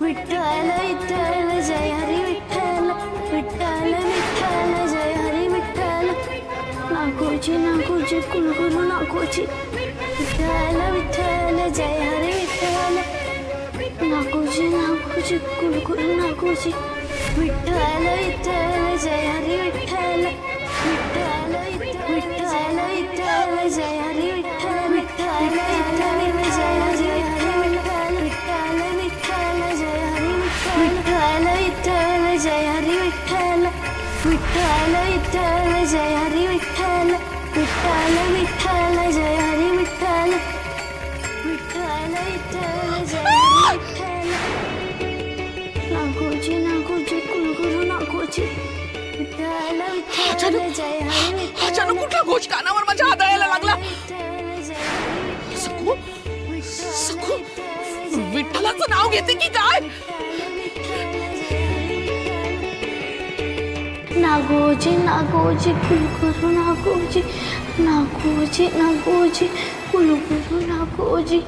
विठ्ठल विठ्ठल जय हरी विठ्ठल विठ्ठल विठ्ठल जय हरी विठ्ठल नागोजी नागोजी कुलगुरु नागोजी विठ्ठल विठ्ठल जय हरी विठ्ठल नागोजी नागोजी कुलगुरु नागोजी विठ्ठल विठ्ठल जय हरी विठ्ठल विठ्ठल विठ्ठल विठ्ठल जय हरी विठ्ठल विठ्ठल विठ्ठल जय हरी विठ्ठल विठ्ठल विठ्ठल जय हरी विठ्ठल विठ्ठल जय हरी विठ्ठल विठ्ठल विठ्ठल जय हरी विठ्ठल विठ्ठल विठ्ठल जय हरी विठ्ठल विठ्ठल विठ्ठल जय हरी विठ्ठल नागोजी नागोजी कुलगुरु नागोजी विठ्ठल विठ्ठल जय हरी विठ्ठल अचानक कुठला घोष कानावर माझ्या आदळायला लागला. सखू सखू विठ्ठलाचं नाव घेते की काय? नागोजी नागोजी कुलगुरु नागोजी नागोजी नागोजी कुलगुरु नागोजी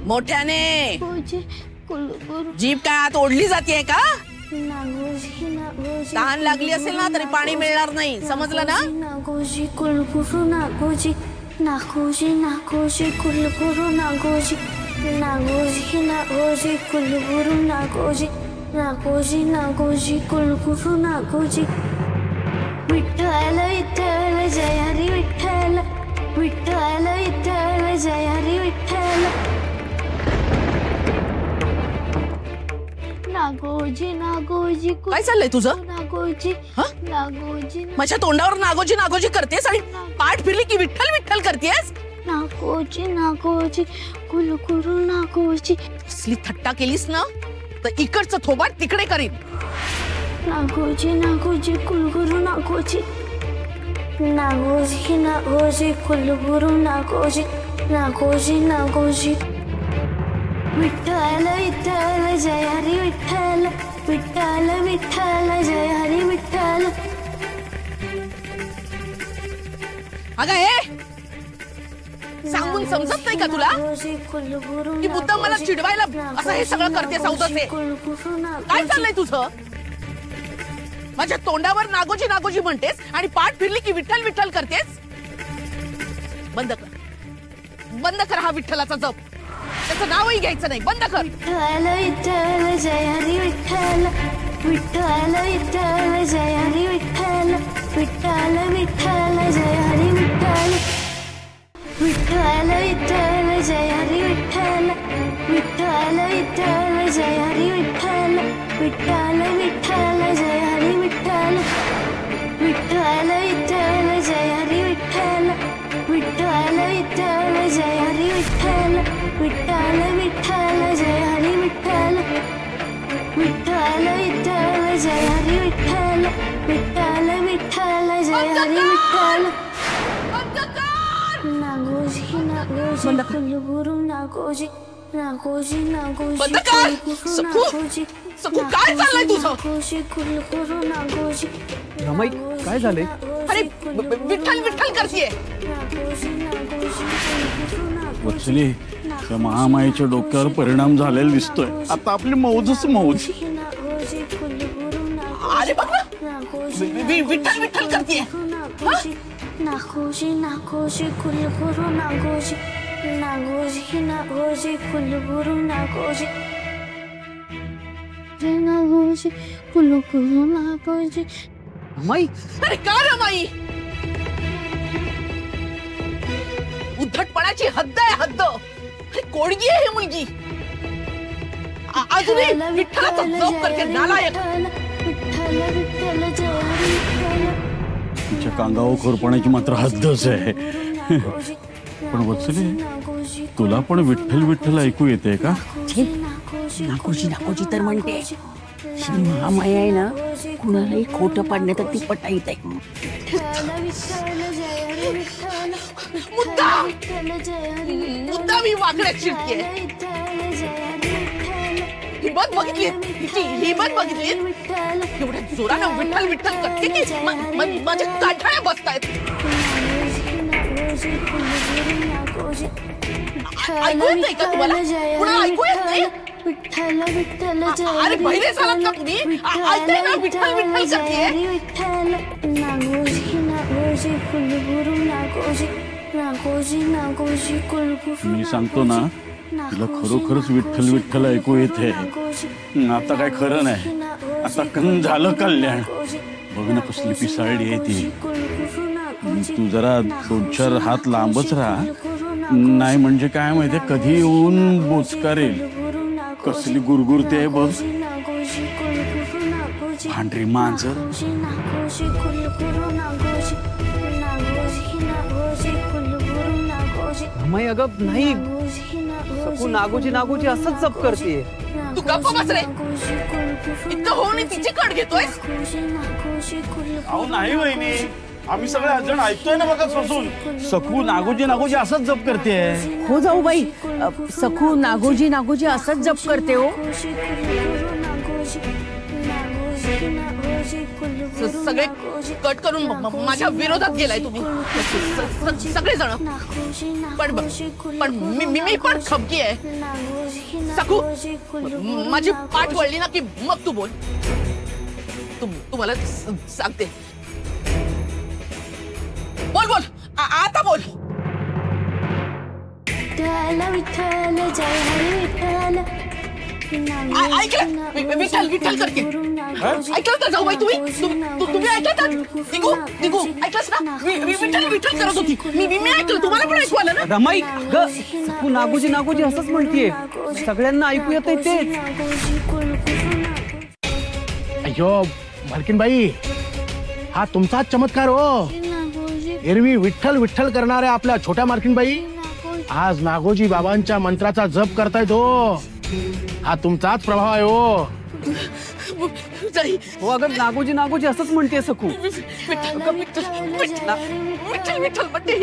मोठ्याने नागोजी कुलगुरु जीभ काय आत ओढली जाते का? नागोजी नागोजी तहान लागली असेल ना तरी पाणी मिळणार नाही, समजलं ना? नागोजी कुलगुरु नागोजी नागोजी नागोजी कुलगुरु नागोजी नागोजी नागोजी कुलगुरु नागोजी नागोजी नागोजी कुलगुरु नागोजी विठ्ठल विठ्ठल जय हरी विठ्ठल विठ्ठल विठ्ठल जय हरी विठ्ठल नागोजी नागोजी काय चाललंय तुझं? नागोजी नागोजी माझ्या तोंडावर नागोजी नागोजी करतेस आणि पाठ फिरली की विठ्ठल विठ्ठल करतेस. नागोजी नागोजी कुलगुरु नागोजी असली थट्टा केलीस ना तर इकडचं थोबाड तिकडे करीन. नागोजी नागोजी कुलगुरु नागोजी नागोजी नागोजी कुलगुरु नागोजी नागोजी नागोजी विठ्ठल विठ्ठल जय हरी विठ्ठल विठ्ठल विठ्ठल जय हरी विठ्ठल. अगं हे सांगून समजत नाही का तुला की मुद्दाम मला चिडवायला असं हे सगळं करतेस? अवदसे काय चाललंय तुझं? माझ्या तोंडावर नागोजी नागोजी म्हणतेस आणि पाठ फिरली की विठ्ठल विठ्ठल करतेस. बंद कर हा विठ्ठलाचा जप. त्याचं नावही घ्यायचं नाही. बंद कर. विठ्ठल विठ्ठल जय हरी विठ्ठल विठ्ठल विठ्ठल जय हरी विठ्ठल विठ्ठल विठ्ठल जय हरी विठ्ठल विठ्ठल विठ्ठल जय हरी विठ्ठल विठ्ठल विठ्ठल जय हरी विठ्ठल विठ्ठल विठ्ठल जय हरी विठ्ठल विठ्ठल विठ्ठल जय हरी विठ्ठल विठ्ठल विठ्ठल जय हरी विठ्ठल विठ्ठल विठ्ठल जय हरी विठ्ठल विठ्ठल विठ्ठल जय हरी विठ्ठल विठ्ठल विठ्ठल जय हरी विठ्ठल नागोजी नागोजी कुलगुरु नागोजी नागोजी नागोजी बंद कर. सखू सखू काय चाललंय तुझं? नागोजी कुलगुरु नागोजी रमाई काय झालंय? अरे विठ्ठल विठ्ठल करतीये. नागोजी नागोजी कुलगुरु नागोजी वत्सली त्या महामाईच्या डोक्यावर परिणाम झालेला दिसतोय. आता आपली मौजच मौज. नागोजी कुलगुरु नागोजी अरे बघ ना विठ्ठल विठ्ठल करतीये. नागोजी नागोजी कुलगुरु नागोजी नागोजी नागोजी कुलगुरु नागोजी नागोजी कुलगुरु नागोजी. रमाई अरे का रमाई? उद्धटपणाची हद्द आहे हद्द. अरे कोडगी आहे ही मुलगी. अजूनही विठ्ठलाचा जप करते नालायक. विठ्ठल विठ्ठल जय हरी विठ्ठल. तिच्या कांगावर खोरपणाची मात्र हद्दच आहे. पण वत्सली तुला पण विठ्ठल विठ्ठल ऐकू येते का? नागोजी नागोजी तर म्हणते. महामाया आहे ना कुणालाही खोटं पाडण्यात ती पटाईत आहे. मुद्दा मी वाकड्यात शिरते. हिंमत बघितली तिची हिंमत बघितली. एवढ्या जोरानं विठ्ठल विठ्ठल करते की माझ्या काठाळ्या बसतायत. ऐकू येत नाही का तुम्हाला? कुणाला ऐकू येत नाही? विठ्ठल विठ्ठल जय अरे बहिरे झालात का तुम्ही? ऐकताय ना, विठ्ठल विठ्ठल करतेय. हरी विठ्ठल नागोजी नागोजी कुलगुरु नागोजी नागोजी नागोजी कुलगुरु मी सांगतो ना, तुला खरोखरच विठ्ठल विठ्ठल ऐकू येते. आता काय खरं नाही. आता कन झालं कल्याण. बघ ना कसली पिसाळली आहे ती. तू जरा 2-4 हात लांबच राहा. नाही म्हणजे काय माहितीये, कधी येऊन बोचकारेल. कसली गुरगुरते आहे बघ. भांडरी मांजर. रमाई अगं नाही, सकू नागोजी नागोजी असंच जप करते. तू गप्प बस रे. इतकं होऊन तिची कड घेतोय. अहो नाही वहिनी, आम्ही सगळे जण ऐकतोय ना बघा सोसून. सकू नागोजी नागोजी असंच जप करते. हो जाऊ बाई, सखू नागोजी नागोजी असंच जप करते हो. सगळे कट करून माझ्या विरोधात गेलाय तुम्ही सगळे जण. पण मी पण खपकी आहे. सकू माझी पाठ वळली ना की मग तू बोल. तू मला सांगते. बोल बोल आता बोल. विठ्ठल विठ्ठल जय हरी विठ्ठल ऐकलं विठ्ठल विठ्ठल करते. ऐकलं तर जाऊ बाई तुम्ही ऐकलं. निघू ऐकलंस ना. विठ्ठल विठ्ठल करत होती. मी ऐकलं. तुम्हाला पण ऐकू आलं ना. रमाई ग, सकू नागोजी नागोजी असंच म्हणतीये. सगळ्यांना ऐकू येतंय तेच. अयो मालकीनबाई, हा तुमचाच चमत्कार हो. एरवी विठ्ठल विठ्ठल करणाऱ्या आपल्या छोट्या मालकीनबाई आज नागोजी बाबांच्या मंत्राचा जप करतायत हो. हा तुमचाच प्रभाव आहे हो. हो अगं नागोजी नागोजी असंच म्हणते सकू. विठ्ठल विठ्ठल म्हणते.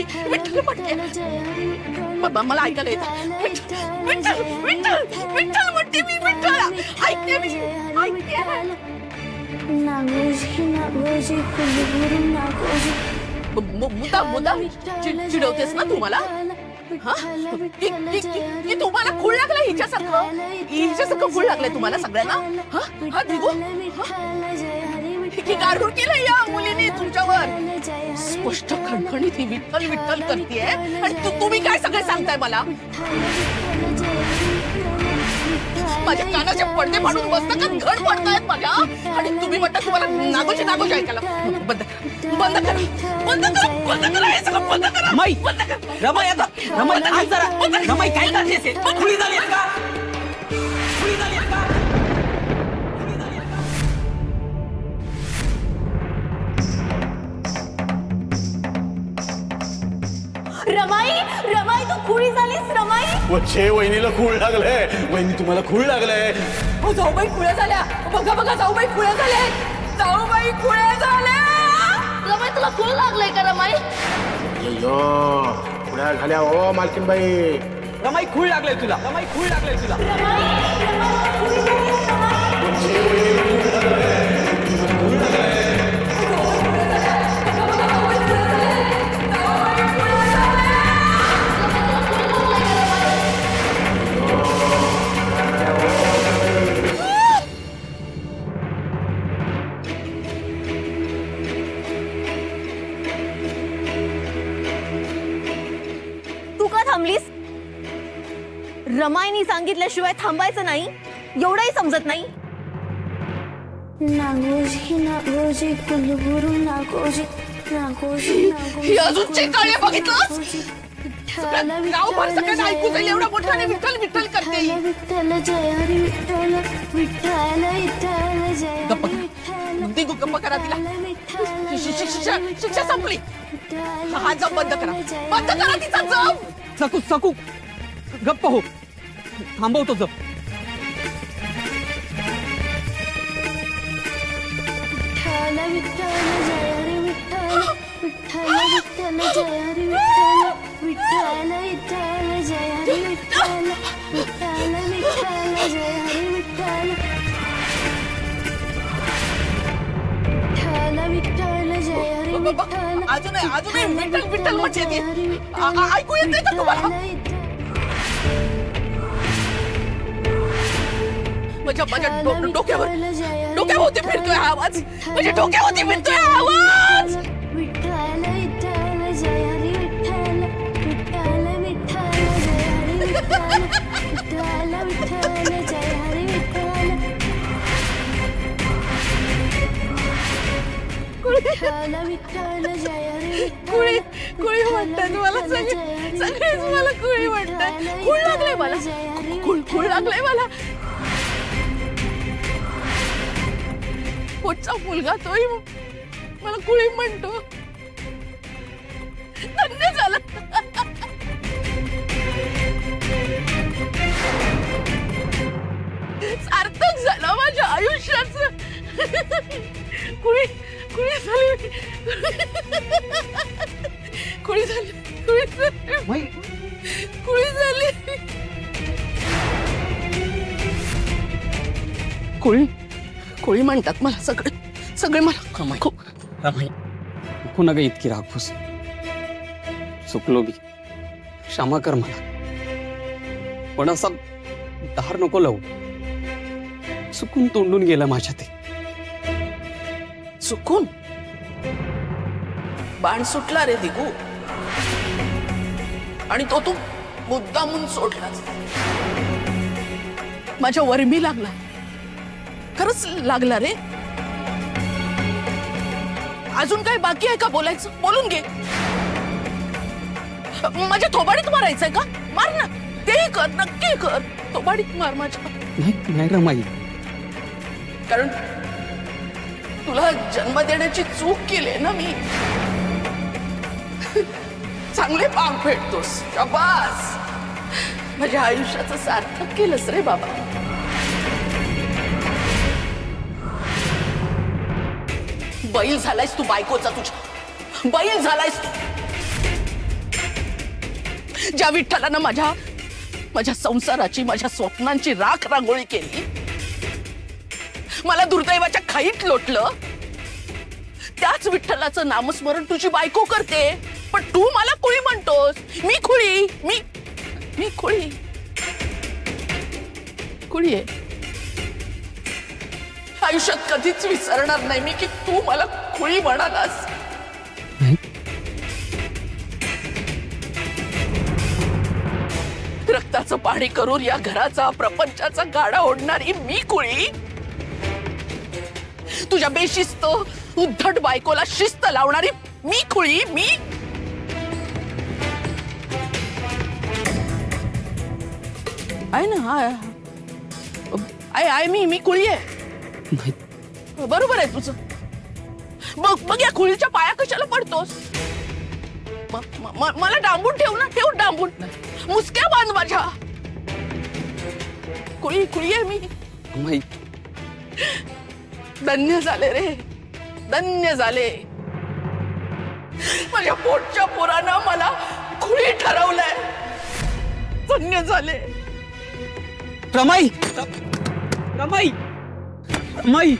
मला ऐकायला येतं. विठ्ठल विठ्ठल विठ्ठल म्हणते मी. विठ्ठल ऐकते मी. नागोजी नागोजी कुलगुरु नागोजी मुद्दा चिडवतेस ना तुम्हाला. की तुम्हाला खूळ लागला हिच्यासारखं खूळ लागलंय तुम्हाला सगळ्यांना. की गारडूळ केलंय या मुलीने तुमच्यावर. स्पष्ट खणखणीत ही विठ्ठल विठ्ठल करतेय आणि तुम्ही काय सगळे सांगताय मला. माझ्या कानाचे पडदे फाडून बसता का घड पडतायत माझ्या. आणि तुम्ही म्हणता तुम्हाला नागोजी नागोजी ऐकायला. बंद करा हे सगळं बंद करा. रमाई आता रमाई जरा. रमाई काय करते. खुळी झाली का. रमाई रमाई तू खुळी झालीस. रमाई वच्छे वहिनीला खूळ लागलंय. वहिनी तुम्हाला खूळ लागलंय. हो जाऊबाई खुळ्या झाल्या. बघा जाऊबाई खुळ्या झाल्या. जाऊबाई खुळ्या झाल्या. रमाई तुला खुळ लागलंय का रमाई. अयो पुढ्या झाल्या हो मालकीनबाई. रमाई खूळ लागलंय तुला. रमाई खूळ लागलंय तुला. रमाईनी सांगितल्याशिवाय थांबायचं नाही. एवढंही समजत नाही. नागोजी नागोजी कुलगुरु नागोजी नागोजी ही अजून चेकाळ्या बघितलं. गावभर सगळ्यांना ऐकू जाईल एवढा मोठ्याने विठ्ठल विठ्ठल करते. विठ्ठल जय हरी विठ्ठल विठ्ठल विठ्ठल जय हरी विठ्ठल. दिगू गप्प करा तिला. शिक्षा संपली. हा जप बंद करा तिचा जप. सकू गप्प हो. थांबवतो जप. विठ्ठल विठ्ठल जय हरी विठ्ठल विठ्ठल विठ्ठल जय हरी विठ्ठल विठ्ठल विठ्ठल जय हरी विठ्ठल विठ्ठल विठ्ठल जय हरी विठ्ठल विठ्ठल विठ्ठल जय हरी विठ्ठल. अजूनही विठ्ठल विठ्ठल म्हणजे ऐकू येते का तुम्हाला. माझ्या डोक्यावरती फिरतोय हा आवाज, माझ्या डोक्यावरती फिरतोय हा आवाज. विठ्ठल विठ्ठल जय हरी विठ्ठल, विठ्ठल विठ्ठल जय हरी विठ्ठल, विठ्ठल विठ्ठल जय हरी विठ्ठल, विठ्ठल विठ्ठल जय हरी कुळी कुळी म्हणतात मला, सगळेच मला कुळी म्हणतात. खूळ लागलंय मला, खूळ लागलंय मला. पोटचा मुलगा तोही मला कुळी म्हणतो. धन्य झालं. सार्थक झालं माझ्या आयुष्याचं. कुळी कुळी झाली, कुळी झाली, कुळी झाली. कुळी कुळी म्हणतात मला सगळे मला. रमाई नको ना ग इतकी रागफूस. चुकलो मी, क्षमा कर मला. पण असा धार नको लावू. चुकून तोंडून गेला माझ्या ते. चुकून बाण सुटला रे दिगू, आणि तो तू मुद्दामून सोडलास. माझ्या वरमी लागला, खरंच लागला रे. अजून काय बाकी आहे का बोलायचं? बोलून घे. माझ्या थोबाडीत मारायचंय का? मार ना, तेही कर, नक्की कर. थोबाडीत मार माझ्या. नाही रमाई, कारण तुला जन्म देण्याची चूक केली ना मी. चांगले पांग फेडतोस, शाबास. माझ्या आयुष्याचं सार्थक केलंस रे बाबा. बैल झालायस तू बायकोचा, तुझ्या बैल झालायस तू. ज्या विठ्ठलानं माझ्या संसाराची, माझ्या स्वप्नांची राख रांगोळी केली, मला दुर्दैवाच्या खाईत लोटलं, त्याच विठ्ठलाचं नामस्मरण तुझी बायको करते. पण तू मला कुळी म्हणतोस. मी खुळी, मी खुळी, खुळी आहे. आयुष्यात कधीच विसरणार नाही मी की तू मला खुळी म्हणालास. रक्ताचं पाणी करून या घराचा, प्रपंचाचा गाडा ओढणारी मी खुळी. तुझ्या बेशिस्त उद्धट बायकोला शिस्त लावणारी मी खुळी. मी आहे ना, मी खुळी आहे. बरोबर आहे तुझं. मग या खुळीच्या पाया कशाला पडतोस? मला डांबून ठेव ना, ठेव डांबून. मुसक्या बांध माझ्या. खुळी आहे मी. धन्य झाले रे, धन्य झाले. माझ्या पोटच्या पोरानं मला खुळी ठरवलंय. धन्य झाले. रमाई, रमाई, रमाई.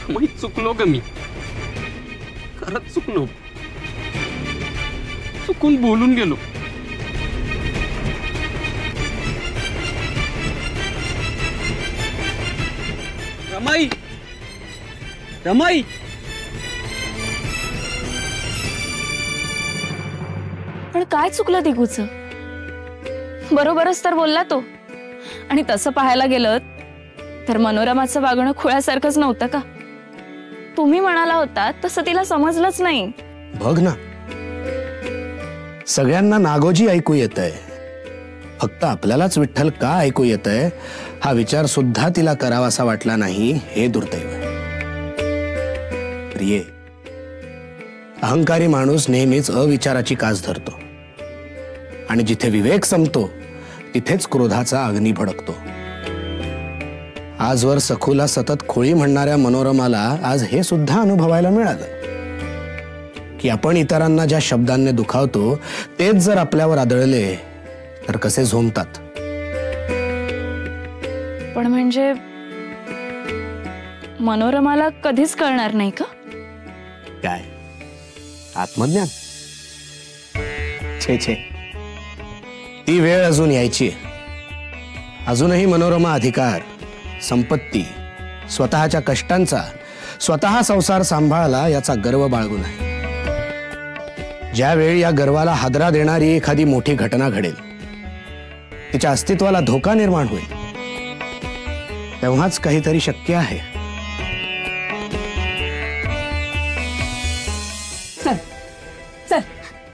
रमाई, चुकलो ग मी. खरंच चुकलो. चुकून बोलून गेलो. रमाई, रमाई. पण काय चुकलं दिगूचं? बरोबरच तर बोलला तो. आणि तसं पाहायला गेलं तर मनोरमाचं वागणं खुळ्यासारखंच नव्हतं का? तुम्ही म्हणाला होता तसं तिला समजलंच नाही. बघ ना, सगळ्यांना नागोजी ऐकू येतंय, फक्त आपल्यालाच विठ्ठल का ऐकू येतंय हा विचार सुद्धा तिला करावासा वाटला नाही. हे दुर्दैव. प्रिये, अहंकारी माणूस नेहमीच अविचाराची कास धरतो, आणि जिथे विवेक संपतो तिथेच क्रोधाचा अग्नी भडकतो. आजवर सखूला सतत खोळी म्हणणाऱ्या मनोरमाला आज हे सुद्धा अनुभवायला मिळालं की आपण इतरांना ज्या शब्दांनी दुखावतो तेच जर आपल्यावर आदळले तर कसे झोंबतात. पण म्हणजे मनोरमाला कधीच कळणार नाही का? काय आत्मज्ञान? छे छे, ती वेळ अजून यायची. अजूनही मनोरमा अधिकार, संपत्ती, स्वतःच्या कष्टांचा, स्वतः संसार सांभाळला याचा गर्व बाळगून आहे. ज्यावेळी या गर्वाला हादरा देणारी एखादी मोठी घटना घडेल, तिच्या अस्तित्वाला धोका निर्माण होईल, तेव्हाच काहीतरी शक्य आहे. चल चल,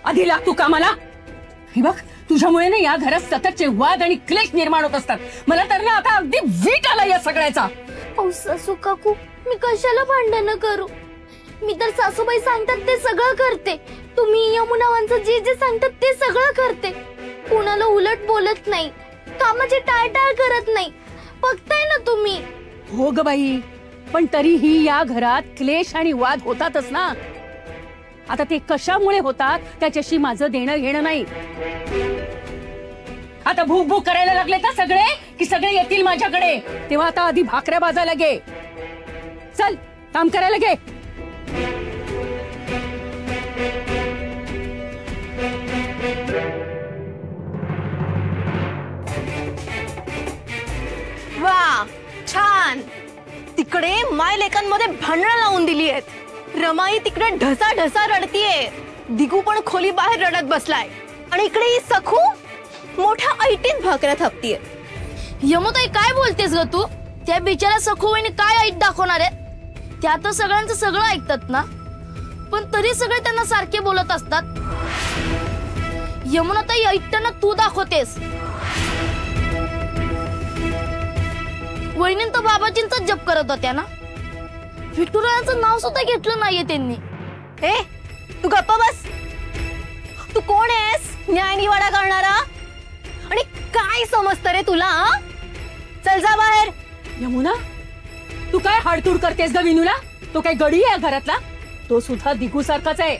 आधी लाग तू कामाला. हे बघ, तुझ्यामुळे ना या घरात सततचे वाद आणि क्लेश निर्माण होत असतात. मला तर ना आता अगदी वीट आला या सगळ्याचा. सासू काकू, मी कशाला भांडण करू? मी तर सासूबाई सांगतात ते सगळं करते. तुम्ही यमुनावांचं जे जे सांगतात ते सगळं करते. कुणाला उलट बोलत नाही, कामाची टाळटाळ करत नाही. बघताय ना तुम्ही. हो ग बाई, पण तरीही या घरात क्लेश आणि वाद होतातच ना. आता ते कशामुळे होतात त्याच्याशी माझं देणं घेणं नाही. आता भूक भूक करायला लागले का सगळे, की सगळे येतील माझ्याकडे? तेव्हा आता आधी भाकऱ्या भाजायला घे. चल काम करायला घे. वा, छान. तिकडे माय लेकांमध्ये भांडणं लावून दिली आहेत. रमाई तिकडे ढसा ढसा रडतीये, दिगू पण खोली बाहेर रडत बसलाय, आणि इकडे ही सखू मोठ्या ऐटीत भाकऱ्या थापतीये. यमुताई, काय बोलतेस ग तू? त्या बिचारा सखूबाईने काय ऐट दाखवणार आहे? त्या तर सगळ्यांचं सगळं ऐकतात ना, पण तरी सगळे त्यांना सारखे बोलत असतात. यमुनाताई, ऐकताना तू दाखवतेस. वहिनीं तर बाबाजींचा जप करत होत्या ना. विठुरायांचं नाव सुद्धा घेतलं नाहीये त्यांनी. ए, तू गप्प बस. तू कोण आहेस न्याय निवाडा करणारा? आणि काय समजतं रे तुला? चल जा बाहेर. यमुना, तू काय हाडतूड करतेस ग विनूला? तो काय गडी आहे घरातला? तो सुद्धा दिगू सारखाच आहे.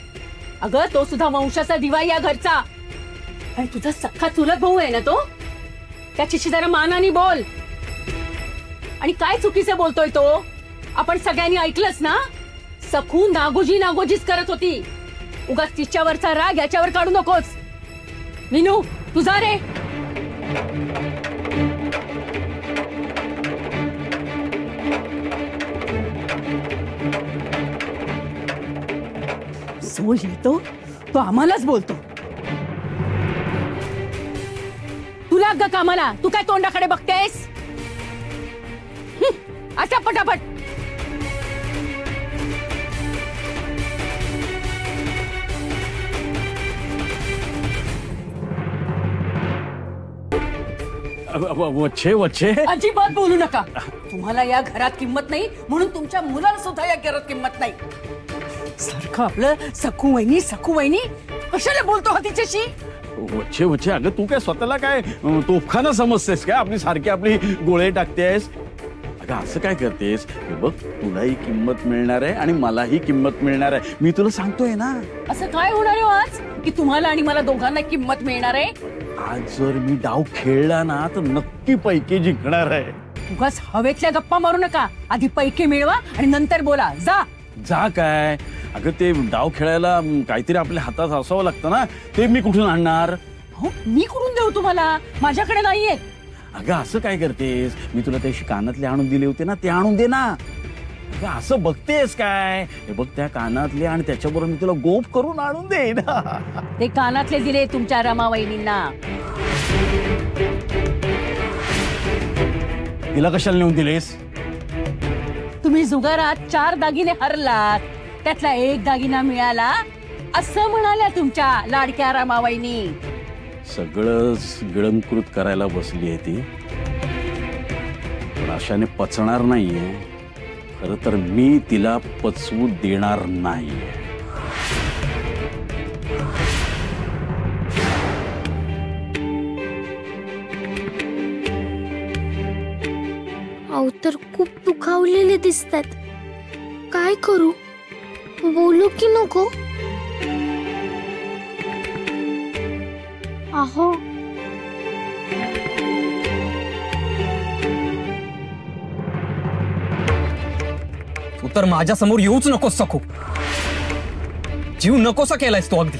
अगं, तो सुद्धा वंशाचा दिवा या घरचा. आणि तुझा सख्खा चुलत भाऊ आहे ना तो. त्याच्याशी जरा मानाने बोल. आणि काय चुकीचे बोलतोय तो? आपण सगळ्यांनी ऐकलंच ना. सखू नागोजी नागोजीच करत होती. उगाच तिच्यावरचा राग याच्यावर काढू नकोस. विनू, तुझा रे. जो येतो तो आम्हालाच बोलतो. तुला ग कामाला, तू काय तोंडाकडे बघतेस? आता पटापट. वच्छे वच्छे, अजिबात बोलू नका. तुम्हाला या घरात किंमत नाही, म्हणून तुमच्या मुलाला सुद्धा या घरात किंमत नाही. सारखं आपलं सखू वहिनी कशाला बोलतो हा तिच्याशी? वच्छे वच्छे, अगं तू काय स्वतःला काय तोफखाना समजतेस काय? आपली सारखी आपली गोळे टाकतेस. अगं असं काय करतेस? हे बघ, तुलाही किंमत मिळणार आहे आणि मलाही किंमत मिळणार आहे. मी तुला सांगतोय ना. असं काय होणार आहे आज की तुम्हाला आणि मला दोघांना किंमत मिळणार आहे? आज जर मी डाव खेळला ना तर नक्की पैकी जिंकणार आहे. उगाच हवेतल्या गप्पा मारू नका. आधी पैकी मिळवा आणि नंतर बोला. जा जा काय? अगं ते डाव खेळायला काहीतरी आपल्या हातात असावं लागतं ना. ते मी कुठून आणणार? हो, मी कुठून देऊ तुम्हाला? माझ्याकडे नाहीये. अगं असं काय करतेस? मी तुला त्याशी कानातले आणून दिले होते ना, ते आणून दे ना. अगं असं बघतेस काय? हे बघ, त्या कानातले आणि त्याच्याबरोबर मी तुला गोप करून आणून दे ना. ते कानातले दिले तुमच्या रमावहिनींना. तिला कशाला नेऊन दिलेस? तुम्ही जुगारात 4 दागिने हरलात, त्यातला 1 दागिना मिळाला असं म्हणाल्या तुमच्या लाडक्या रमावहिनी. सगळंच गिळंकृत करायला बसली आहे ती. पण अशाने पचणार नाहीये. खरं तर मी तिला पचवू देणार नाहीये. अहो, तर खूप दुखावलेले दिसतात. काय करू? बोलू की नको? अहो, तू तर माझ्या समोर येऊच नकोस सखू. जीव नकोसा केलायस तो अगदी.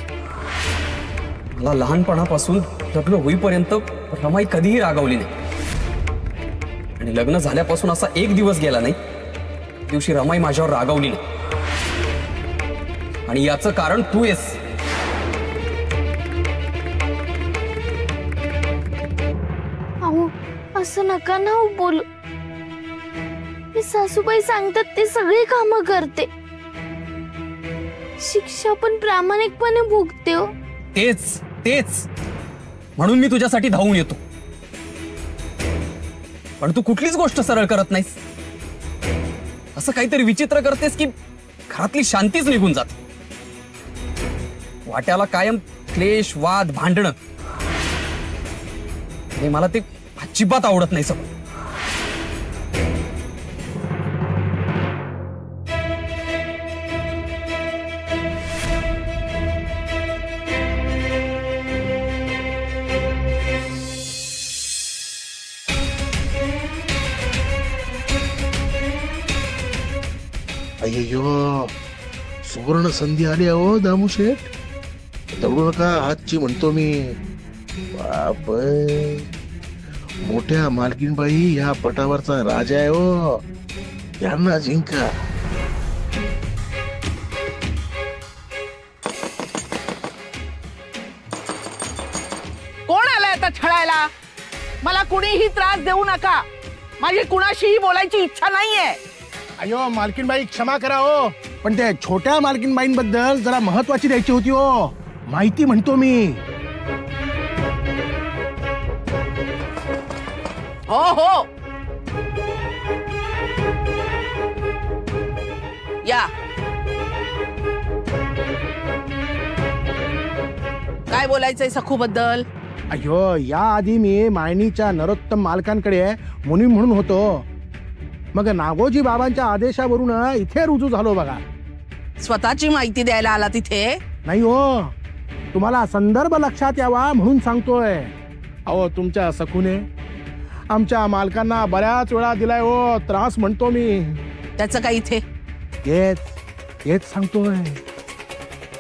मला लहानपणापासून लग्न होईपर्यंत रमाई कधीही रागावली नाही आणि लग्न झाल्यापासून असा एक दिवस गेला नाही दिवशी रमाई माझ्यावर रागावली नाही. आणि याचं कारण तू आहेस. अहो असं नका ना हो बोलू. मी सासूबाई सांगतात ते सगळी कामं करते. शिक्षा पण प्रामाणिकपणे भोगते हो. तेच तेच म्हणून मी तुझ्यासाठी धावून येतो. पण तू कुठलीच गोष्ट सरळ करत नाहीस. असं काहीतरी विचित्र करतेस की घरातली शांतीच निघून जाते. वाट्याला कायम क्लेश वाद भांडणं आणि मला ते अजिबात आवडत नाही सगळं. अय्यो सुवर्ण संधी आली हो दामू शेठ. दगडू नका हातची म्हणतो मी. बाप मोठ्या मालकीनबाई या पटावरचा राजा आहे हो. यांना जिंका. कोण आलाय आता छळायला? मला कुणीही त्रास देऊ नका. माझी कुणाशीही बोलायची इच्छा नाहीये. अयो मालकीनबाई क्षमा करा हो. पण त्या छोट्या मालकीनबाईंबद्दल जरा महत्वाची द्यायची होती हो. माहिती म्हणतो मी. हो हो या. काय बोलायचंय सखू बद्दल? अयो या आधी मी मायनीच्या नरोत्तम मालकांकडे मुनीम म्हणून होतो. मग नागोजी बाबांच्या आदेशावरून इथे रुजू झालो बघा. स्वतःची माहिती द्यायला आला तिथे? नाही हो, तुम्हाला संदर्भ लक्षात यावा म्हणून सांगतोय. अहो तुमच्या सखूने आमच्या मालकांना बऱ्याच वेळा दिलाय हो त्रास म्हणतो मी. त्याचं काय इथे? हेच सांगतोय.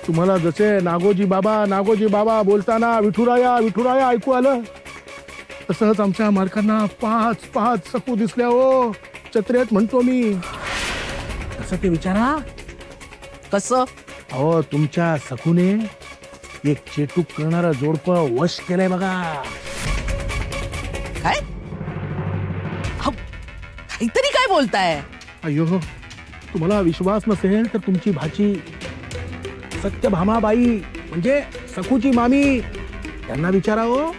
तुम्हाला जसे नागोजी बाबा बोलताना विठुराया विठुराया ऐकू आलं तसंच आमच्या मालकांना पाच सखू दिसल्या हो चत्रेत म्हणतो मी. कसं ते विचारा. कसं? अहो तुमच्या सखूने एक चेटूक करणारं जोडपं वश केलंय बघा. काय? काहीतरी काय बोलताय? अयो तुम्हाला विश्वास नसेल तर तुमची भाची सत्यभामाबाई म्हणजे सखूची मामी त्यांना विचारा हो.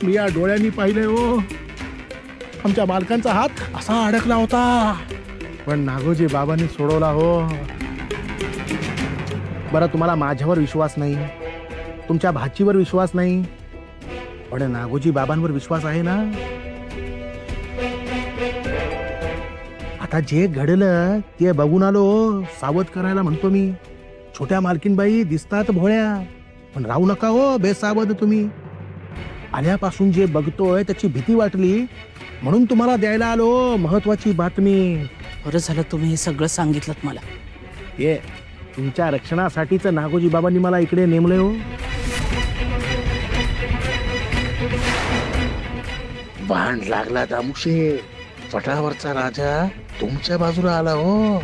मी या डोळ्यांनी पाहिलंय हो. आमच्या मालकांचा हात असा अडकला होता पण नागोजी बाबांनी सोडवला हो. बरं तुम्हाला माझ्यावर विश्वास नाही, तुमच्या भाचीवर विश्वास नाही, पण नागोजी बाबांवर विश्वास आहे ना. आता जे घडलं ते बघून आलो. सावध करायला म्हणतो मी. छोट्या मालकीनबाई दिसतात भोळ्या पण राहू नका हो बेसावध तुम्ही. आल्यापासून जे बघतोय त्याची भीती वाटली म्हणून तुम्हाला द्यायला आलो महत्वाची बातमी. बरं झालं तुम्ही हे सगळं सांगितलं मला. ये तुमच्या रक्षणासाठीच नागोजी बाबांनी मला इकडे नेमलंय हो. बाण लागला दामुशे. पटावरचा राजा तुमच्या बाजूला आला हो.